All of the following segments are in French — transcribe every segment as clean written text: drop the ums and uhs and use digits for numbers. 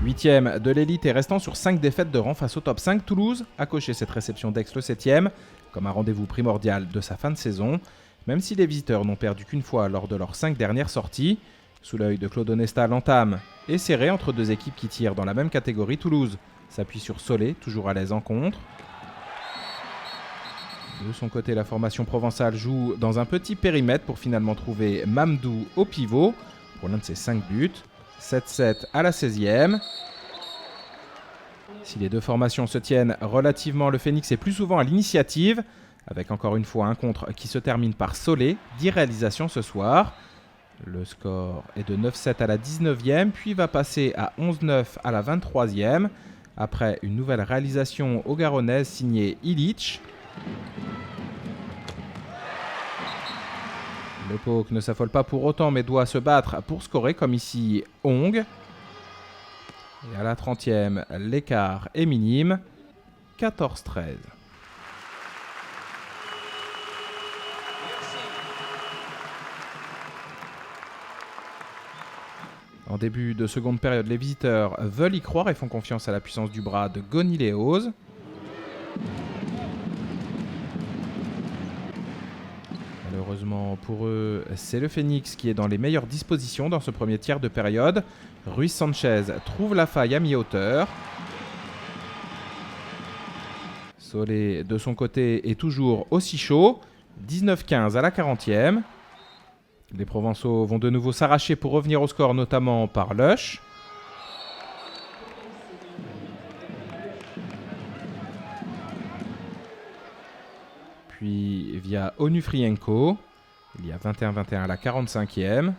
8e de l'élite et restant sur 5 défaites de rang face au top 5, Toulouse a coché cette réception d'Aix le 7e comme un rendez-vous primordial de sa fin de saison, même si les visiteurs n'ont perdu qu'une fois lors de leurs 5 dernières sorties. Sous l'œil de Claude Onesta, l'entame est serrée entre deux équipes qui tirent dans la même catégorie. Toulouse s'appuie sur Solé, toujours à l'aise en contre. De son côté, la formation provençale joue dans un petit périmètre pour finalement trouver Mamdou au pivot pour l'un de ses 5 buts. 7-7 à la 16e. Si les deux formations se tiennent relativement, le Phénix est plus souvent à l'initiative, avec encore une fois un contre qui se termine par Solé, 10 réalisations ce soir. Le score est de 9-7 à la 19e, puis va passer à 11-9 à la 23e, après une nouvelle réalisation au Garonnaise signée Illich. Le PAOK ne s'affole pas pour autant, mais doit se battre pour scorer, comme ici Hong. Et à la 30e, l'écart est minime, 14-13. En début de seconde période, les visiteurs veulent y croire et font confiance à la puissance du bras de Goni Léoz. Malheureusement pour eux, c'est le Phénix qui est dans les meilleures dispositions dans ce premier tiers de période. Ruiz Sanchez trouve la faille à mi-hauteur. Solé, de son côté, est toujours aussi chaud. 19-15 à la 40e. Les Provençaux vont de nouveau s'arracher pour revenir au score, notamment par Lush. Puis via Onufrienko. Il y a 21-21 à la 45e.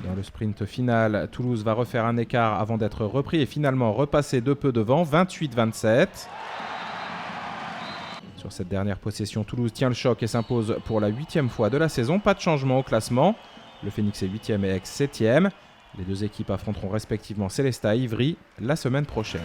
Dans le sprint final, Toulouse va refaire un écart avant d'être repris et finalement repassé de peu devant, 28-27. Sur cette dernière possession, Toulouse tient le choc et s'impose pour la 8e fois de la saison. Pas de changement au classement. Le Phénix est 8e et Aix 7e. Les deux équipes affronteront respectivement Célestat et Ivry la semaine prochaine.